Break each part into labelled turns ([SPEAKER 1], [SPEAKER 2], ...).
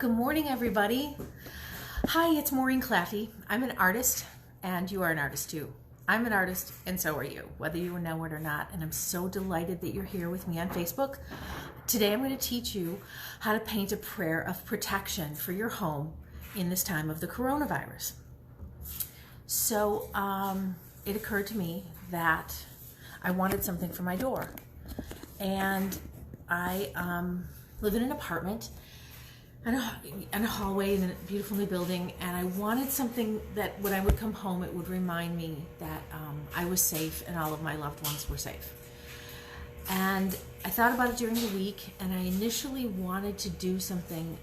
[SPEAKER 1] Good morning, everybody. Hi, it's Maureen Claffy. I'm an artist, and you are an artist too. I'm an artist, and so are you, whether you know it or not, and I'm so delighted that you're here with me on Facebook. Today I'm going to teach you how to paint a prayer of protection for your home in this time of the coronavirus. So it occurred to me that I wanted something for my door, and I live in an apartment and a hallway in a beautiful new building, and I wanted something that when I would come home it would remind me that I was safe and all of my loved ones were safe. And I thought about it during the week, and I initially wanted to do something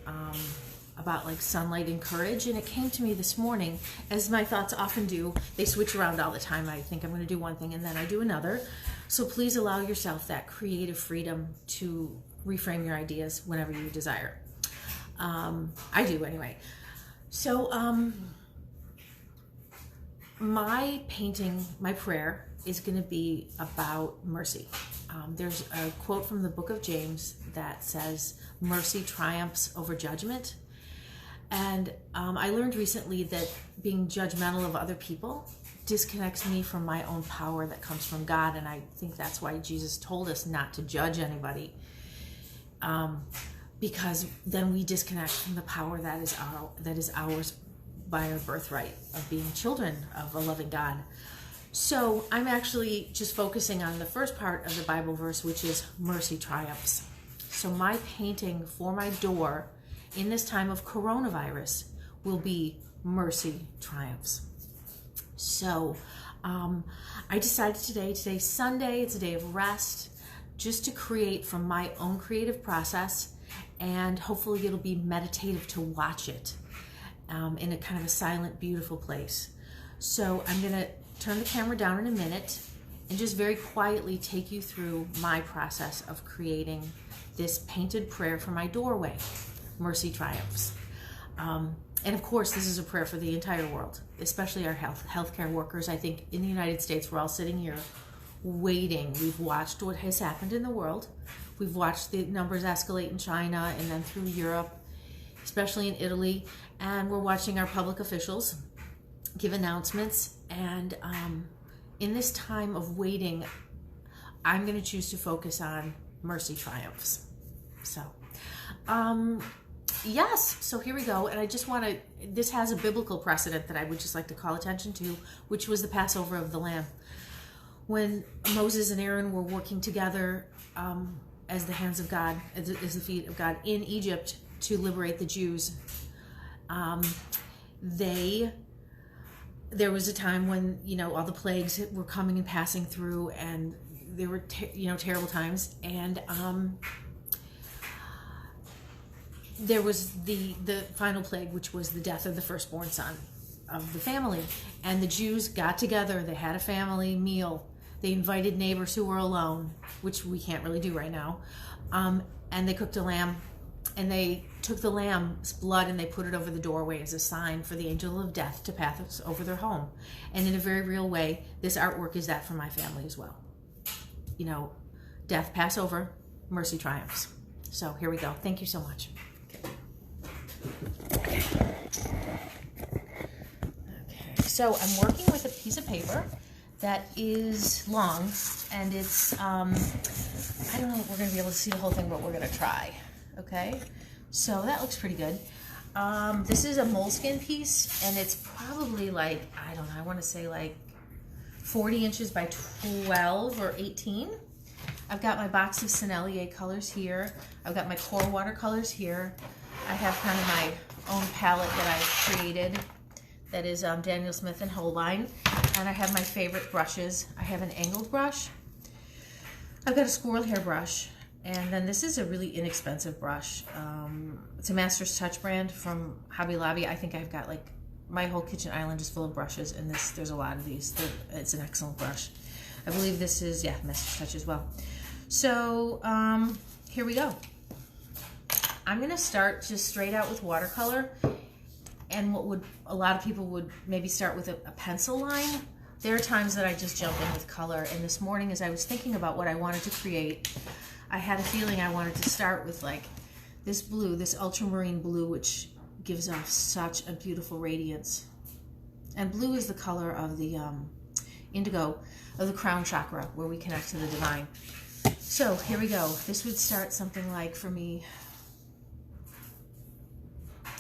[SPEAKER 1] about like sunlight and courage, and it came to me this morning, as my thoughts often do. They switch around all the time. I think I'm going to do one thing and then I do another. So please allow yourself that creative freedom to reframe your ideas whenever you desire. I do anyway. So my painting, my prayer is going to be about mercy. There's a quote from the book of James that says, mercy triumphs over judgment. And I learned recently that being judgmental of other people disconnects me from my own power that comes from God. And I think that's why Jesus told us not to judge anybody. Because then we disconnect from the power that is ours by our birthright of being children of a loving God. So I'm actually just focusing on the first part of the Bible verse, which is mercy triumphs. So my painting for my door in this time of coronavirus will be mercy triumphs. So I decided today's Sunday, it's a day of rest, just to create from my own creative process. And hopefully it'll be meditative to watch it in a kind of a silent, beautiful place. So I'm going to turn the camera down in a minute and just very quietly take you through my process of creating this painted prayer for my doorway, Mercy Triumphs. And of course, this is a prayer for the entire world, especially our healthcare workers. I think in the United States, we're all sitting here waiting. We've watched what has happened in the world. We've watched the numbers escalate in China and then through Europe, especially in Italy. And we're watching our public officials give announcements. And in this time of waiting, I'm going to choose to focus on mercy triumphs. So, yes, so here we go. And I just want to, this has a biblical precedent that I would just like to call attention to, which was the Passover of the Lamb. When Moses and Aaron were working together as the hands of God, as the feet of God in Egypt to liberate the Jews, there was a time when, all the plagues were coming and passing through, and there were, terrible times. And there was the final plague, which was the death of the firstborn son of the family. And the Jews got together. They had a family meal. They invited neighbors who were alone, which we can't really do right now. And they cooked a lamb, and they took the lamb's blood and they put it over the doorway as a sign for the angel of death to pass over their home. And in a very real way, this artwork is that for my family as well. Death pass over, mercy triumphs. So here we go. Thank you so much. Okay. So I'm working with a piece of paper that is long, and it's, I don't know if we're going to be able to see the whole thing, but we're going to try, okay? So that looks pretty good. This is a moleskin piece, and it's probably like, I don't know, I want to say like 40 inches by 12 or 18. I've got my box of Sennelier colors here. I've got my core watercolors here. I have kind of my own palette that I created that is Daniel Smith and Holbein. And I have my favorite brushes. I have an angled brush. I've got a squirrel hair brush. And then this is a really inexpensive brush. It's a Master's Touch brand from Hobby Lobby. I think I've got like, my whole kitchen island is full of brushes, and there's a lot of these. It's an excellent brush. I believe this is, Master's Touch as well. So here we go. I'm gonna start just straight out with watercolor. And a lot of people would maybe start with a pencil line. There are times that I just jump in with color. And this morning, as I was thinking about what I wanted to create, I had a feeling I wanted to start with like this blue, this ultramarine blue, which gives off such a beautiful radiance. And blue is the color of the indigo of the crown chakra, where we connect to the divine. So here we go. This would start something like, for me,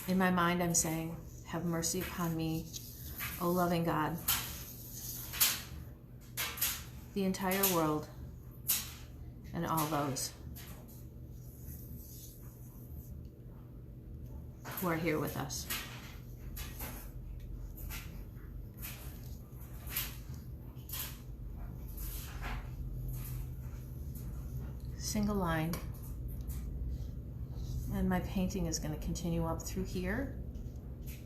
[SPEAKER 1] in my mind I'm saying, have mercy upon me, O loving God. The entire world and all those who are here with us. Single line, and my painting is going to continue up through here,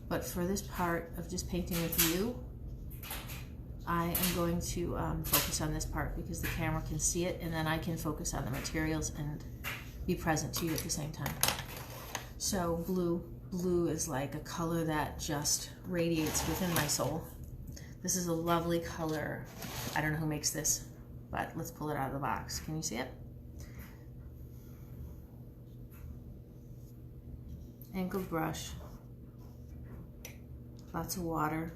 [SPEAKER 1] but for this part of just painting with you, I am going to focus on this part because the camera can see it, and then I can focus on the materials and be present to you at the same time. So blue is like a color that just radiates within my soul. This is a lovely color. I don't know who makes this, but let's pull it out of the box. Can you see it? Angled brush, lots of water.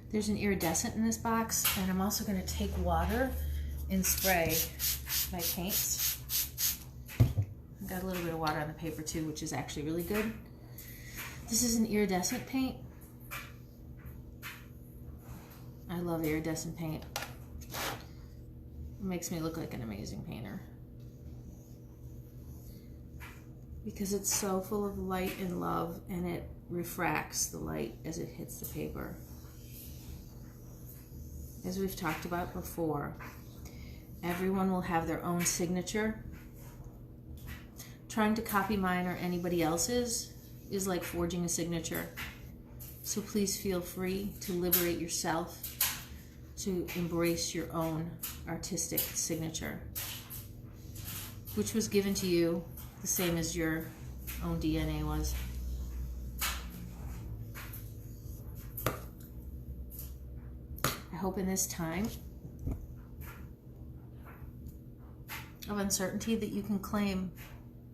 [SPEAKER 1] There's an iridescent in this box, and I'm also going to take water and spray my paints. I've got a little bit of water on the paper too, which is actually really good. This is an iridescent paint. I love iridescent paint. It makes me look like an amazing painter, because it's so full of light and love, and it refracts the light as it hits the paper. As we've talked about before, everyone will have their own signature. Trying to copy mine or anybody else's is like forging a signature. So please feel free to liberate yourself, to embrace your own artistic signature, which was given to you the same as your own DNA was. I hope in this time of uncertainty that you can claim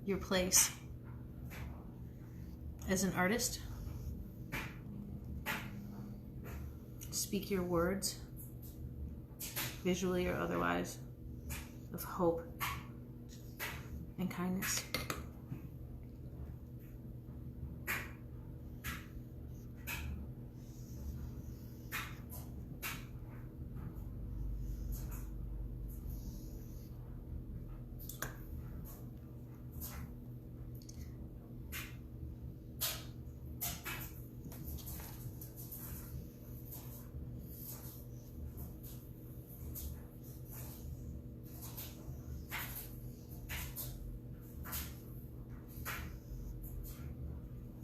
[SPEAKER 1] your place as an artist. Speak your words, visually or otherwise, of hope and kindness.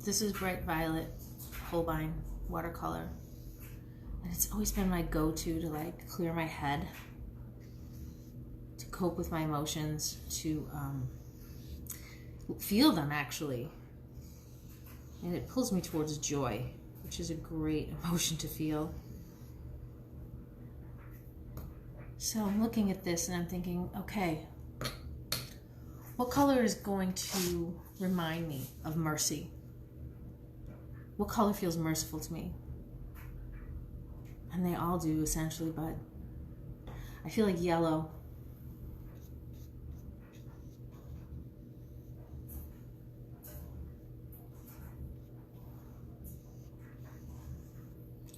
[SPEAKER 1] This is Bright Violet Holbein watercolor, and it's always been my go-to to like clear my head, to cope with my emotions, to feel them actually, and it pulls me towards joy, which is a great emotion to feel. So I'm looking at this and I'm thinking, okay, what color is going to remind me of mercy? What color feels merciful to me? And they all do, essentially, but I feel like yellow.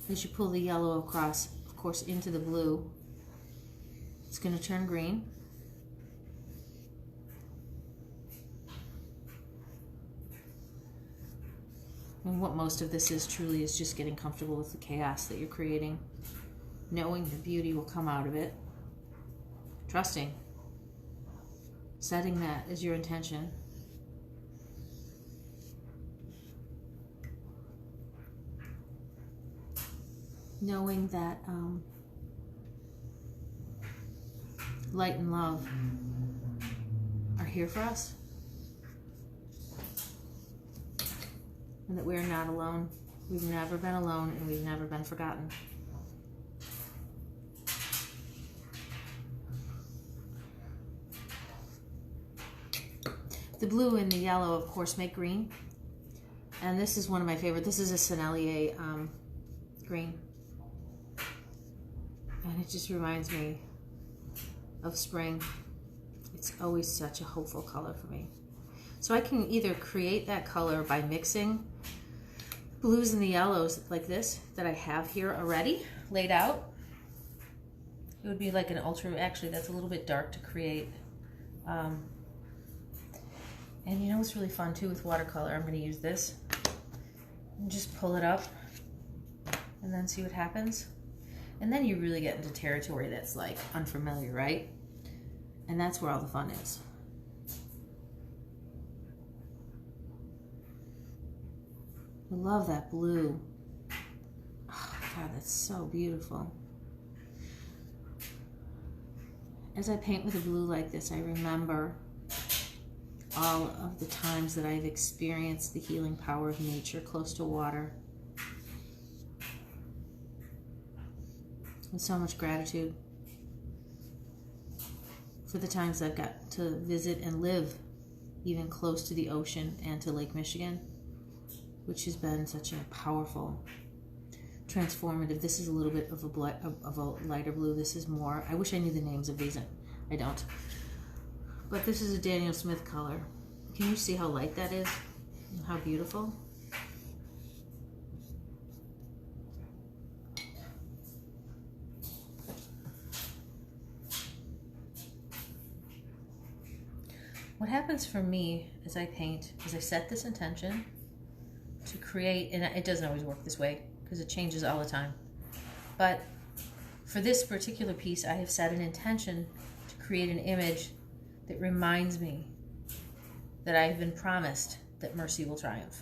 [SPEAKER 1] As you pull the yellow across, of course, into the blue, it's going to turn green. And what most of this is truly is just getting comfortable with the chaos that you're creating, knowing the beauty will come out of it, trusting Setting that as your intention. Knowing that light and love are here for us, and that we are not alone. We've never been alone, and we've never been forgotten. The blue and the yellow, of course, make green. And this is one of my favorite. This is a Sennelier green. And it just reminds me of spring. It's always such a hopeful color for me. So I can either create that color by mixing blues and the yellows like this that I have here already laid out. It would be like an ultra, actually that's a little bit dark to create. And you know what's really fun too with watercolor? I'm going to use this and just pull it up and then see what happens. And then you really get into territory that's like unfamiliar, right? And that's where all the fun is. I love that blue. Oh God, that's so beautiful. As I paint with a blue like this, I remember all of the times that I've experienced the healing power of nature close to water. With so much gratitude for the times I've got to visit and live even close to the ocean and to Lake Michigan, which has been such a powerful, transformative. This is a little bit of a lighter blue. This is more, I wish I knew the names of these. I don't. But this is a Daniel Smith color. Can you see how light that is? And how beautiful? What happens for me as I paint is I set this intention to create, and it doesn't always work this way because it changes all the time. But for this particular piece, I have set an intention to create an image that reminds me that I've been promised that mercy will triumph.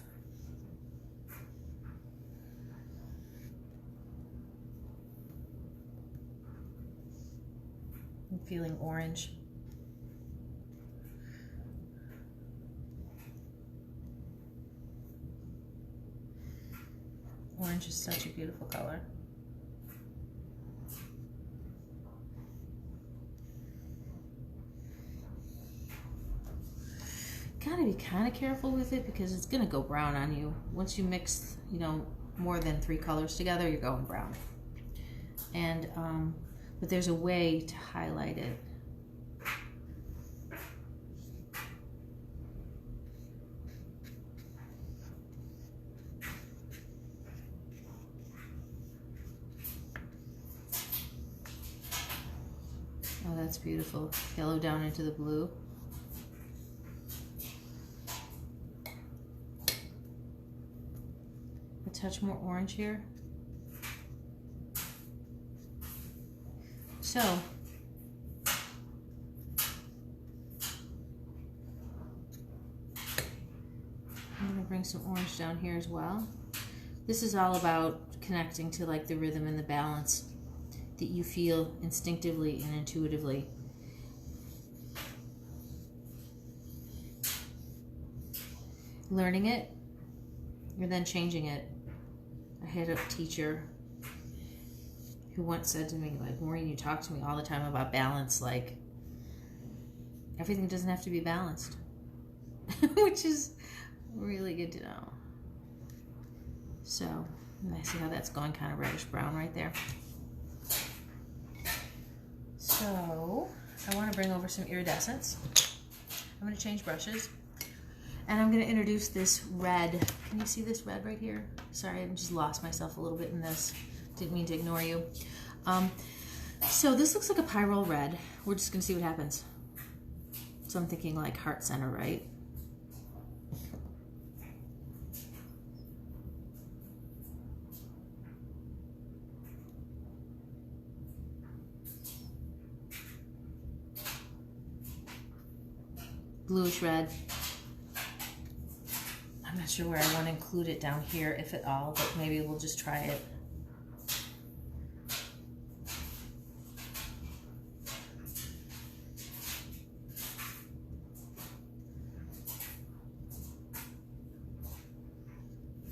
[SPEAKER 1] I'm feeling orange. Orange is such a beautiful color. Gotta be kind of careful with it because it's gonna go brown on you. Once you mix, you know, more than 3 colors together, you're going brown. And but there's a way to highlight it. Oh, that's beautiful. Yellow down into the blue. A touch more orange here. So, I'm going to bring some orange down here as well. This is all about connecting to like the rhythm and the balance that you feel instinctively and intuitively. Learning it, you're then changing it. I had a teacher who once said to me, like, Maureen, you talk to me all the time about balance, like, everything doesn't have to be balanced. Which is really good to know. So, I see how that's going kind of reddish brown right there. So, I want to bring over some iridescence. I'm going to change brushes. And I'm going to introduce this red. Can you see this red right here? Sorry, I just lost myself a little bit in this. Didn't mean to ignore you. So this looks like a pyrrole red. We're just going to see what happens. So I'm thinking like heart center, right? bluish red. I'm not sure where I want to include it down here, if at all, but maybe we'll just try it.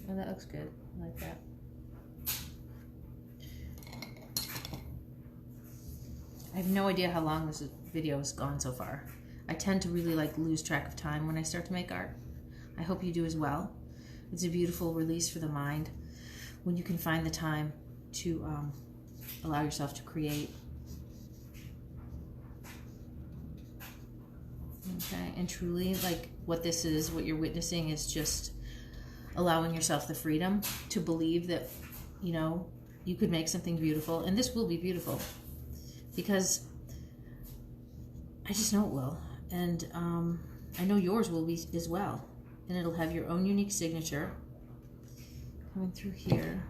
[SPEAKER 1] Oh, that looks good. I like that. I have no idea how long this video has gone so far. I tend to really lose track of time when I start to make art. I hope you do as well. It's a beautiful release for the mind when you can find the time to allow yourself to create. Okay, and truly, what this is, what you're witnessing is just allowing yourself the freedom to believe that, you could make something beautiful, and this will be beautiful. Because I just know it will, and I know yours will be as well, and it'll have your own unique signature coming through here.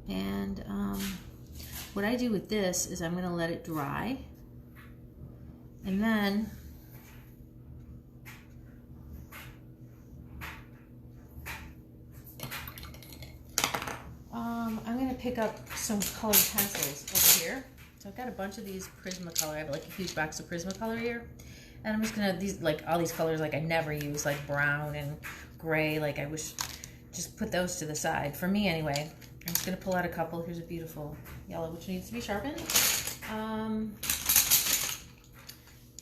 [SPEAKER 1] And what I do with this is I'm going to let it dry, and then I'm going to pick up some colored pencils over here. So I've got a bunch of these Prismacolor. I have a huge box of Prismacolor here. And I'm just gonna, all these colors I never use, brown and gray, I wish, just put those to the side. For me anyway. I'm just gonna pull out a couple. Here's a beautiful yellow, which needs to be sharpened.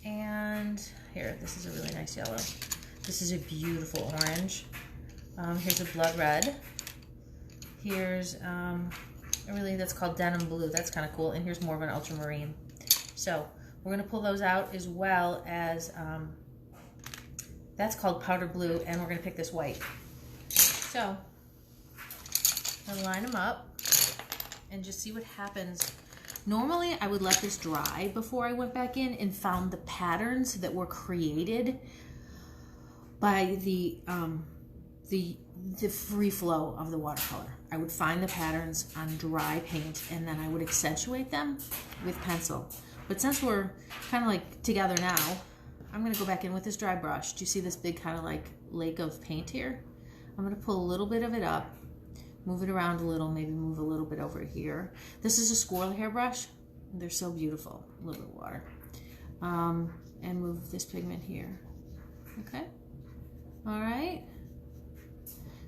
[SPEAKER 1] And here, this is a really nice yellow. This is a beautiful orange. Here's a blood red. Here's, really, that's called denim blue. That's kind of cool. And here's more of an ultramarine. So we're going to pull those out, as well as that's called powder blue, and we're going to pick this white. So I'm going to line them up and just see what happens. Normally I would let this dry before I went back in and found the patterns that were created by the free flow of the watercolor. I would find the patterns on dry paint, and then I would accentuate them with pencil. But since we're kind of together now, I'm going to go back in with this dry brush. Do you see this big kind of lake of paint here? I'm going to pull a little bit of it up, move it around a little, maybe move a little bit over here. This is a squirrel hair brush. They're so beautiful. A little bit of water. And move this pigment here. Okay? All right.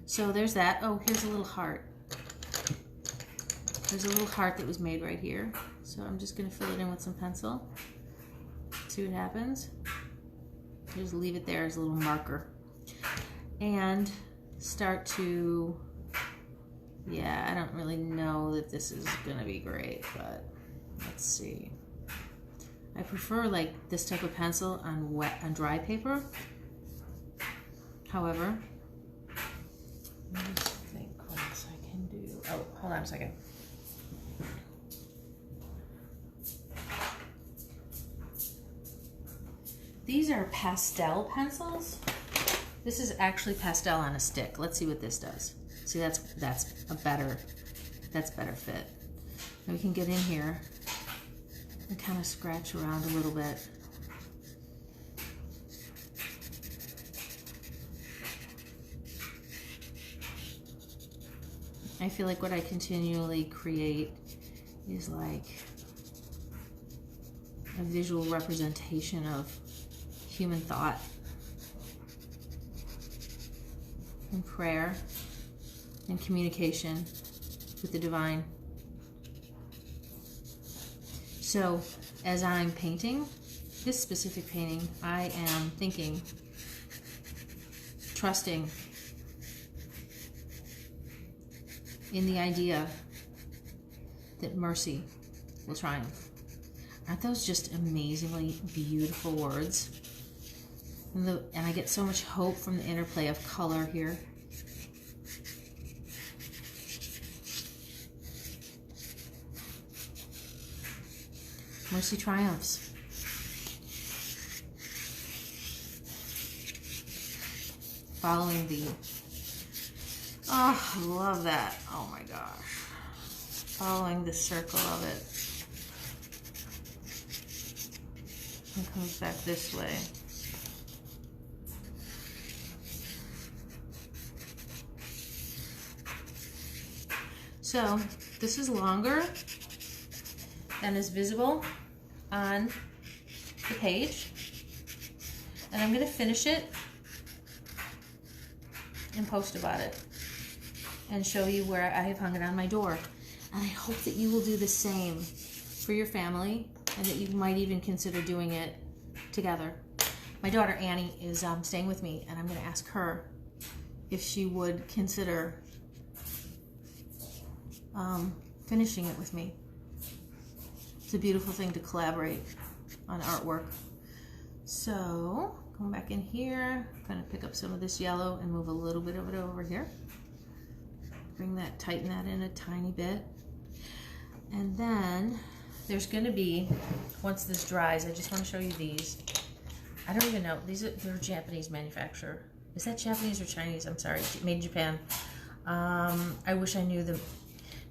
[SPEAKER 1] So there's that. Oh, here's a little heart. There's a little heart that was made right here. So I'm just going to fill it in with some pencil. See what happens. Just leave it there as a little marker. And start to, yeah, I don't really know that this is going to be great, but let's see. I prefer this type of pencil on dry paper. However, let me think what else I can do. Oh, hold on a second. These are pastel pencils. This is actually pastel on a stick. Let's see what this does. See, that's better fit. Now we can get in here and kind of scratch around a little bit. I feel like what I continually create is a visual representation of human thought and prayer and communication with the divine. So as I'm painting this specific painting, I am thinking, trusting in the idea that mercy will triumph. Aren't those just amazingly beautiful words? And I get so much hope from the interplay of color here. Mercy triumphs. Following the, oh, I love that. Oh my gosh. Following the circle of it. And comes back this way. So this is longer than is visible on the page. And I'm going to finish it and post about it and show you where I have hung it on my door. And I hope that you will do the same for your family and that you might even consider doing it together. My daughter Annie is staying with me, and I'm going to ask her if she would consider finishing it with me. It's a beautiful thing to collaborate on artwork. So, going back in here, kind of pick up some of this yellow and move a little bit of it over here. Tighten that in a tiny bit. And then there's going to be, once this dries, I just want to show you these. I don't even know, they're Japanese manufacturer. Is that Japanese or Chinese? I'm sorry, made in Japan. I wish I knew the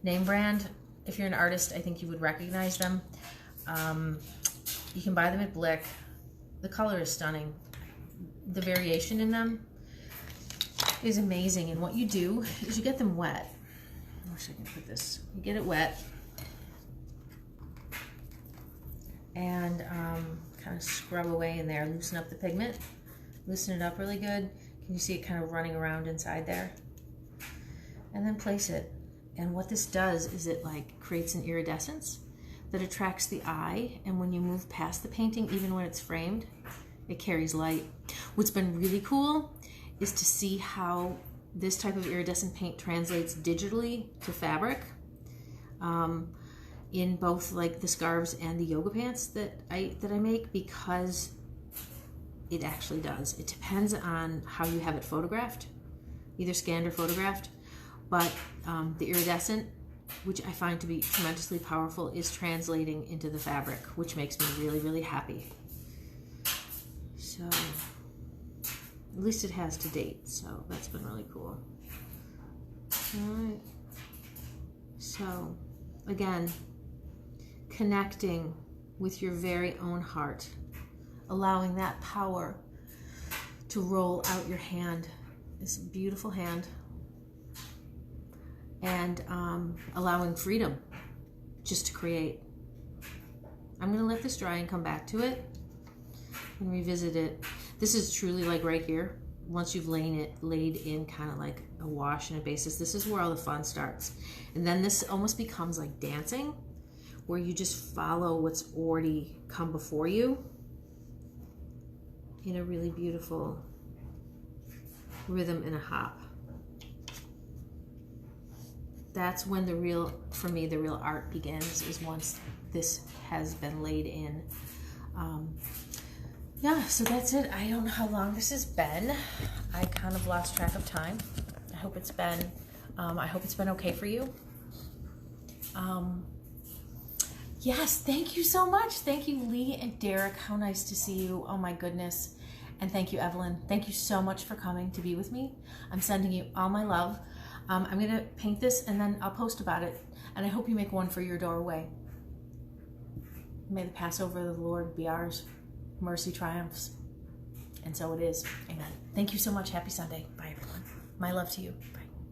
[SPEAKER 1] name brand. If you're an artist, I think you would recognize them. You can buy them at Blick. The color is stunning. The variation in them is amazing. And what you do is you get them wet. I wish I could put this. You get it wet. And kind of scrub away in there. Loosen up the pigment. Loosen it up really good. Can you see it kind of running around inside there? And then place it. And what this does is it like creates an iridescence that attracts the eye, and when you move past the painting, even when it's framed, it carries light. What's been really cool is to see how this type of iridescent paint translates digitally to fabric in both like the scarves and the yoga pants that I make, because it actually does. It depends on how you have it photographed, either scanned or photographed, but the iridescent, which I find to be tremendously powerful, is translating into the fabric, which makes me really, really happy. So, at least it has to date, so that's been really cool. All right. So, again, connecting with your very own heart, allowing that power to roll out your hand, this beautiful hand, and allowing freedom just to create. I'm going to let this dry and come back to it and revisit it. This is truly like right here. Once you've laid in kind of like a wash and a basis, this is where all the fun starts. And then this almost becomes like dancing, where you just follow what's already come before you in a really beautiful rhythm and a hop. That's when the real, for me, the real art begins, is once this has been laid in. Yeah, so that's it. I don't know how long this has been. I kind of lost track of time. I hope it's been okay for you. Yes, thank you so much. Thank you, Lee and Derek. How nice to see you. Oh my goodness. And thank you, Evelyn. Thank you so much for coming to be with me. I'm sending you all my love. I'm going to paint this and then I'll post about it. And I hope you make one for your doorway. May the Passover of the Lord be ours. Mercy triumphs. And so it is. Amen. Thank you so much. Happy Sunday. Bye, everyone. My love to you. Bye.